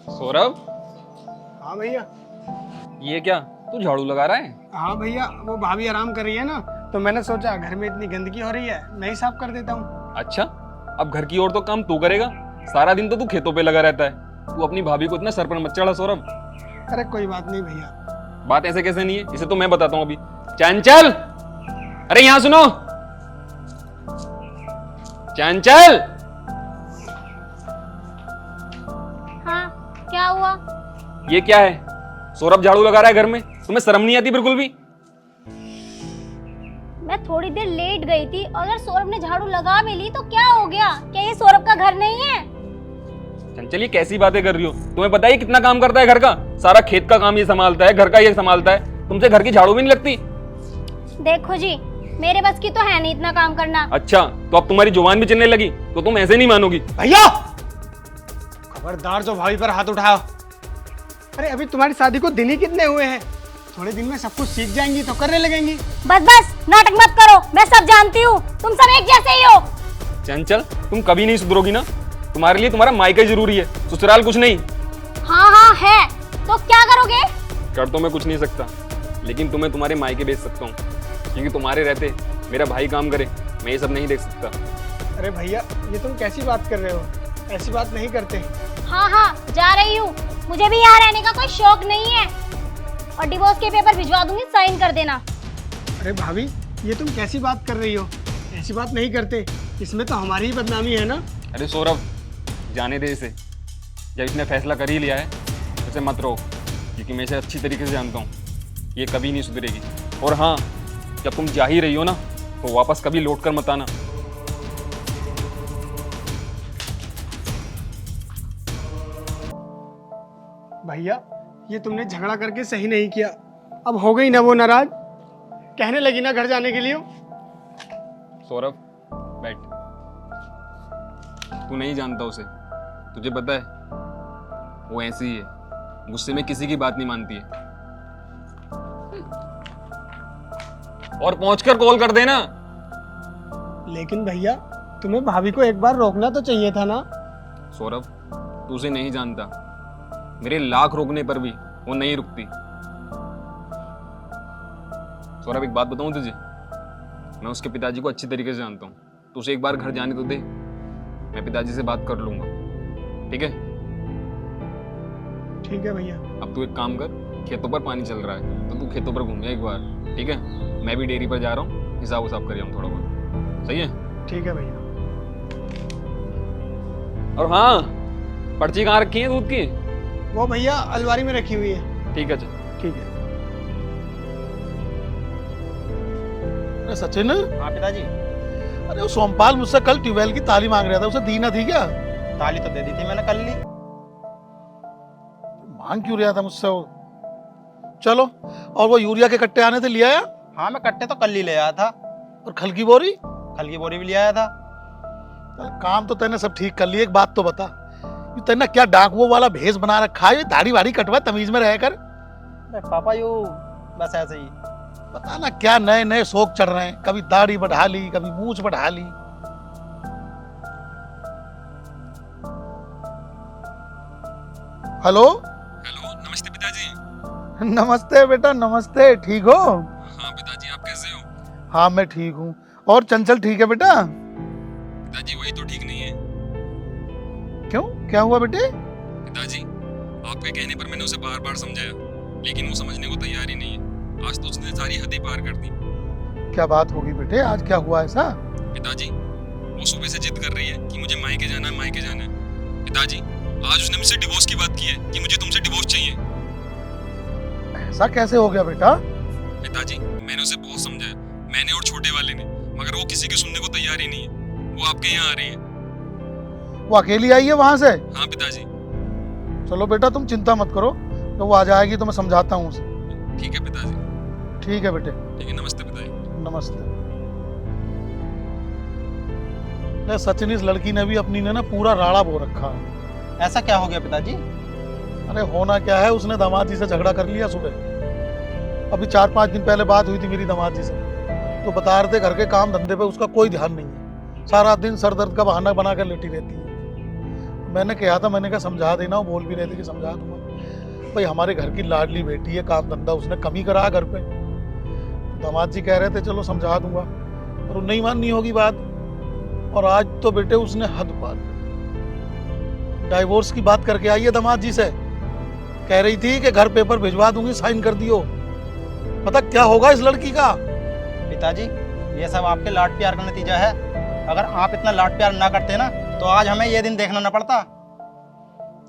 सौरभ, हाँ भैया। ये क्या तू झाड़ू लगा रहा है? हाँ भैया, वो भाभी आराम कर रही है ना, तो मैंने सोचा घर में इतनी गंदगी हो रही है, मैं ही साफ कर देता हूँ। अच्छा, अब घर की ओर तो काम तू करेगा? सारा दिन तो तू खेतों पे लगा रहता है। तू अपनी भाभी को इतना सर पर मत चढ़ा सौरभ। अरे कोई बात नहीं भैया। बात ऐसे कैसे नहीं है, इसे तो मैं बताता हूँ अभी। चंचल, अरे यहाँ सुनो। चंचल, हाँ, क्या हुआ? ये क्या है? सौरभ झाड़ू लगा रहा है घर में, तुम्हें शर्म नहीं आती बिल्कुल भी? मैं थोड़ी देर लेट गई थी और अगर सौरभ ने झाड़ू लगा भी ली तो क्या हो गया? क्या ये सौरभ का घर नहीं है? चंचल, ये कैसी बातें कर रही हो? तुम्हें पता है कितना काम करता है घर का? सारा खेत का काम ये संभालता है, घर का ये संभालता है। तुमसे घर की झाड़ू भी नहीं लगती? देखो जी, मेरे बस की तो है नहीं इतना काम करना। अच्छा, तो अब तुम्हारी जुबान भी चलने लगी, तो तुम ऐसे नहीं मानोगी। भैया खबरदार जो भाभी पर हाथ उठाओ। अरे अभी तुम्हारी शादी को दिन ही कितने हुए हैं, थोड़े दिन में सब कुछ सीख जाएंगी तो करने लगेंगी। बस बस नाटक मत करो, मैं सब जानती हूँ, तुम सब एक जैसे ही हो। चंचल, तुम कभी नहीं सुधरोगी ना? तुम्हारे लिए तुम्हारा मायका जरूरी है, ससुराल कुछ नहीं। हाँ हाँ है, तो क्या करोगे? कर तो मैं कुछ नहीं सकता, लेकिन तुम्हें तुम्हारे मायके भेज सकता हूँ, क्योंकि तुम्हारे रहते मेरा भाई काम करे, मैं ये सब नहीं देख सकता। अरे भैया, ये तुम कैसी बात कर रहे हो? ऐसी बात नहीं करते। हाँ हाँ जा रही हूँ, मुझे भी यहाँ रहने का कोई शौक नहीं है और डिवोर्स के पेपर भिजवा दूंगी, साइन कर देना। अरे भाभी, ये तुम कैसी बात कर रही हो? ऐसी बात नहीं करते, इसमें तो हमारी ही बदनामी है ना। अरे सौरभ, जाने दे इसे। जब इसने फैसला कर ही लिया है तो इसे मत रोक, क्योंकि मैं इसे अच्छी तरीके से जानता हूँ, ये कभी नहीं सुधरेगी। और हाँ, जब तुम जा ही रही हो ना, तो वापस कभी लौट कर मत आना। भैया, ये तुमने झगड़ा करके सही नहीं किया। अब हो गई ना वो नाराज, कहने लगी ना घर जाने के लिए। सौरभ, बैठ। तू नहीं जानता उसे, तुझे पता है वो ऐसी ही है, गुस्से में किसी की बात नहीं मानती है। और पहुंचकर कॉल कर देना। लेकिन भैया, तुम्हें भाभी को एक बार रोकना तो चाहिए था ना। सौरभ, तू उसे नहीं जानता, मेरे लाख रोकने पर भी वो नहीं रुकती। सौरभ, एक बात बताऊं तुझे, मैं उसके पिताजी को अच्छी तरीके से जानता हूँ। तो उसे एक बार घर जाने तो दे, मैं पिताजी से बात कर लूंगा, ठीक है? ठीक है भैया। अब तू एक काम कर, खेतों पर पानी चल रहा है तो तू खेतों पर घूम जा एक बार, ठीक है? मैं भी डेयरी पर जा रहा हूँ, हिसाब उसाब कर थोड़ा बहुत, सही है? ठीक है भैया। और हाँ, पर्ची कहाँ रखी है दूध की? वो भैया अलमारी में रखी हुई है। ठीक है, चल। ठीक है। अरे सचिन, हाँ पिताजी। अरे वो सोमपाल मुझसे कल ट्यूबवेल की ताली मांग रहा था, उसे दी ना थी क्या? ताली तो दे दी थी मैंने कल ली। मांग क्यों रहा था मुझसे वो? चलो, और वो यूरिया के कट्टे आने थे, ले आया? हाँ मैं कट्टे तो कल ही ले आया था। और खल की बोरी? खल की बोरी भी ले आया था। चल, काम तो तैने सब ठीक कर लिया। एक बात तो बता, ये तैने क्या डाकुओं वाला भेष बना रखा है? दाढ़ी वाड़ी कटवा, तमीज में रह कर। अरे पापा यू बस ऐसे ही। पता ना क्या नए नए शौक चढ़ रहे हैं, कभी दाढ़ी बढ़ा ली, कभी मूंछ बढ़ा ली। हेलो। हेलो, नमस्ते पिताजी। नमस्ते बेटा, नमस्ते। ठीक हो? हाँ पिताजी, आप कैसे हो? हाँ मैं ठीक हूँ। और चंचल ठीक है बेटा? पिताजी, वही तो ठीक नहीं है। क्यों, क्या हुआ बेटे? पिताजी, आपके कहने पर मैंने उसे बार बार समझाया, लेकिन वो समझने को तैयार ही नहीं है। आज तो उसने सारी हदें पार कर दी। क्या बात होगी बेटे, आज क्या हुआ ऐसा? पिताजी, वो सुबह से जिद कर रही है कि मुझे मायके जाना है, मायके जाना है। पिताजी, आज उसने मुझसे डिवोर्स की बात की है कि मुझे तुमसे डिवोर्स चाहिए। ऐसा कैसे हो गया बेटा? पिताजी, मैंने उसे बहुत समझाया, मैंने और छोटे वाले ने, मगर वो किसी की सुनने को तैयार ही नहीं है। वो आपके यहाँ आ रही है। वो अकेली आई है वहां से? हाँ पिताजी। चलो बेटा, तुम चिंता मत करो, तो वो आ जाएगी तो मैं समझाता हूँ उसे। ठीक है पिताजी। ठीक है बेटे। ठीक है, नमस्ते पिताजी। नमस्ते। ले सचिन, इस लड़की ने भी अपनी ने ना पूरा राड़ा बो रखा है। ऐसा क्या हो गया पिताजी? अरे होना क्या है, उसने दामाद जी से झगड़ा कर लिया सुबह। अभी 4-5 दिन पहले बात हुई थी मेरी दामाद जी से, तो बता रहे थे घर के काम धंधे पे उसका कोई ध्यान नहीं है, सारा दिन सर दर्द का बहाना बना कर लेटी रहती है। मैंने कहा था, मैंने कहा समझा देना, वो बोल भी रहे थे कि समझा दूंगा। भाई हमारे घर की लाडली बेटी है, काम धंधा उसने कम ही करा घर पे। दामाद जी कह रहे थे चलो समझा दूंगा, पर नहीं माननी होगी बात। और आज तो बेटे उसने हद पार कर, डाइवोर्स की बात करके आई है दामाद जी से। कह रही थी कि घर पेपर भिजवा दूंगी, साइन कर दियो। पता क्या होगा इस लड़की का। पिताजी ये सब आपके लाड प्यार का नतीजा है। अगर आप इतना लाड प्यार ना करते ना तो आज हमें ये दिन देखना ना पड़ता।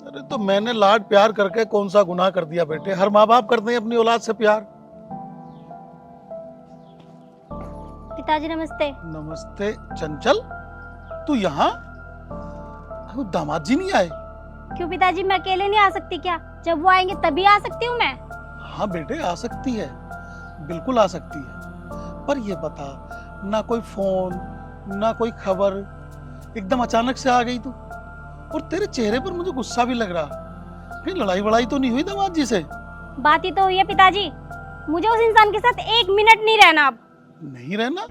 अरे तो मैंने लाड प्यार करके कौन सा गुनाह कर दिया बेटे? हर माँ बाप करते हैं अपनी औलाद से प्यार। पिताजी नमस्ते। नमस्ते। चंचल तू यहाँ? दामाद जी नहीं आए? क्यों पिताजी, मैं अकेले नहीं आ सकती क्या? जब वो आएंगे तभी आ सकती हूँ मैं। हाँ बेटे आ सकती है, बिल्कुल आ सकती है। पर ये बता, ना कोई फोन ना कोई खबर, एकदम अचानक से आ गई तू। और तेरे चेहरे पर मुझे गुस्सा भी लग रहा। कहीं लड़ाई वड़ाई तो नहीं हुई दामाद जी से? बात ही तो हुई है पिताजी, मुझे उस इंसान के साथ 1 मिनट नहीं रहना अब। नहीं रहना?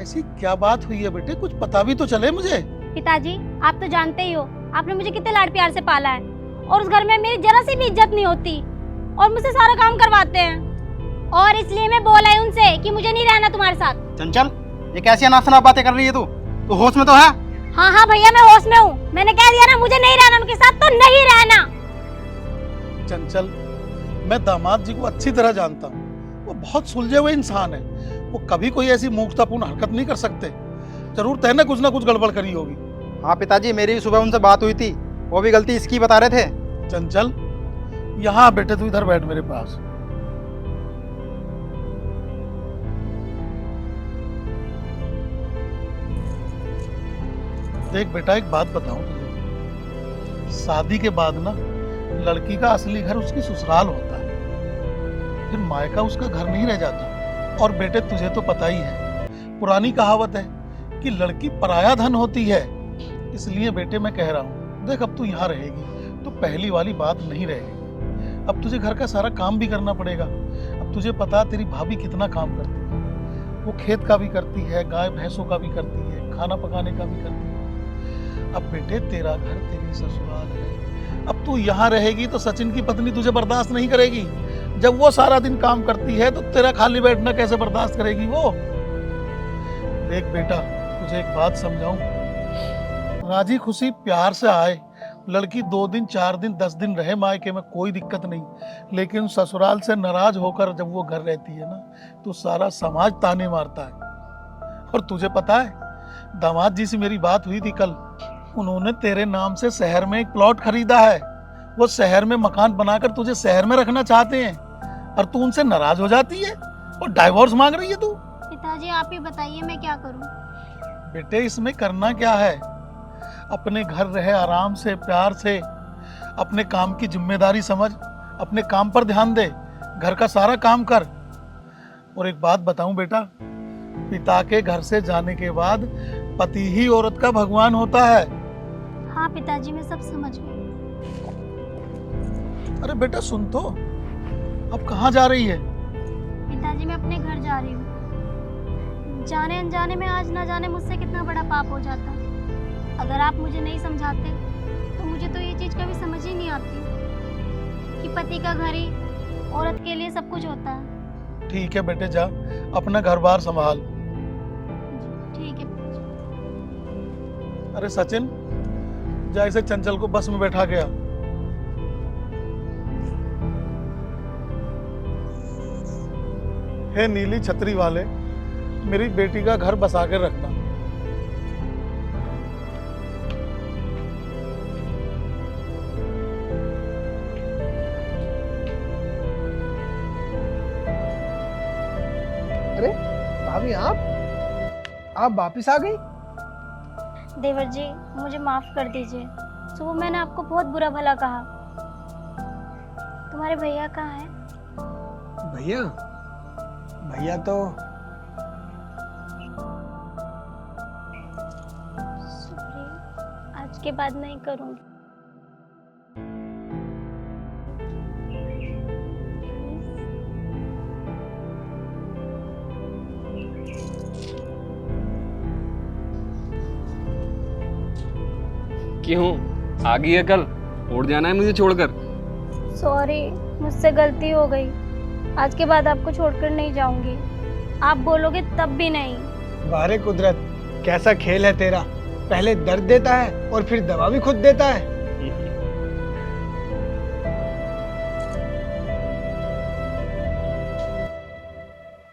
ऐसी क्या बात हुई है बेटे? कुछ पता भी तो चले मुझे। पिताजी आप तो जानते ही हो, आपने मुझे कितने लाड प्यार से पाला है, और उस घर में मेरी जरा सी भी इज्जत नहीं होती, और मुझसे सारा काम करवाते हैं। और इसलिए मैं बोल आई उनसे कि मुझे नहीं रहना तुम्हारे साथ। चंचल ये कैसी अनाप बातें कर रही है तू होश में तो है? हाँ हाँ भैया मैं होश में हूँ। मैंने कह दिया ना मुझे नहीं रहना उनके साथ, तो नहीं रहना। चंचल मैं दामाद जी को अच्छी तरह जानता हूँ, वो बहुत सुलझे हुए इंसान है। वो कभी कोई ऐसी मूर्खतापूर्ण हरकत नहीं कर सकते। जरूर तैने कुछ ना कुछ गड़बड़ करी होगी। हाँ पिताजी मेरी भी सुबह उनसे बात हुई थी, वो भी गलती इसकी बता रहे थे। चंचल यहाँ बेटे, तू इधर बैठ मेरे पास। देख बेटा एक बात बताऊं तुझे, शादी के बाद ना लड़की का असली घर उसकी ससुराल होता है, फिर मायका उसका घर नहीं रह जाता। और बेटे तुझे तो पता ही है, पुरानी कहावत है कि लड़की पराया धन होती है। इसलिए बेटे मैं कह रहा हूँ, देख अब तू यहाँ रहेगी तो पहली वाली बात नहीं रहेगी। अब तुझे घर का सारा काम भी करना पड़ेगा। अब तुझे पता तेरी भाभी कितना काम करती है, वो खेत का भी करती है, गाय भैंसों का भी करती है, खाना पकाने का भी करती है। अब बेटे तेरा घर तेरी ससुराल है। अब तू यहाँ रहेगी तो सचिन की पत्नी तुझे बर्दाश्त नहीं करेगी। जब वो सारा दिन काम करती है तो तेरा खाली बैठना कैसे बर्दाश्त करेगी वो? देख बेटा तुझे एक बात समझाऊं, राजी खुशी प्यार से आए, लड़की 2 दिन 4 दिन 10 दिन रहे मायके में, कोई दिक्कत नहीं। लेकिन ससुराल से नाराज होकर जब वो घर रहती है ना, तो सारा समाज ताने मारता है। और तुझे पता है दामाद जी से मेरी बात हुई थी कल, उन्होंने तेरे नाम से शहर में एक प्लॉट खरीदा है। वो शहर में मकान बनाकर तुझे शहर में रखना चाहते हैं, और तू उनसे नाराज हो जाती है और डाइवोर्स मांग रही है तू। पिताजी आप ही बताइए मैं क्या करूँ? बेटे इसमें करना क्या है? अपने घर रहे आराम से प्यार से, अपने काम की जिम्मेदारी समझ, अपने काम पर ध्यान दे, घर का सारा काम कर। और एक बात बताऊं बेटा, पिता के घर से जाने के बाद पति ही औरत का भगवान होता है। हाँ पिताजी मैं सब समझ गई। अरे बेटा सुन तो, अब कहाँ जा रही है? पिताजी मैं अपने घर जा रही हूँ। जाने अनजाने में आज ना जाने मुझसे कितना बड़ा पाप हो जाता। अगर आप मुझे नहीं समझाते तो मुझे तो ये चीज़ कभी समझ ही नहीं आती कि पति का घर ही औरत के लिए सब कुछ होता है। ठीक है बेटे जा, अपना घर बार संभाल। ठीक है। अरे सचिन जा इसे चंचल को बस में बैठा गया। हे नीली छतरी वाले, मेरी बेटी का घर बसा के रखना। अरे भाभी आप वापिस आ गई? देवर जी मुझे माफ कर दीजिए, सुबह मैंने आपको बहुत बुरा भला कहा। तुम्हारे भैया कहाँ हैं? भैया भैया तो सॉरी, आज के बाद नहीं करूँगी। क्यों आ गई है कल, उड़ जाना है मुझे छोड़कर। सॉरी, मुझसे गलती हो गई। आज के बाद आपको छोड़कर नहीं जाऊंगी। आप बोलोगे तब भी नहीं। वारे कुदरत, कैसा खेल है तेरा। पहले दर्द देता है और फिर दवा भी खुद देता है।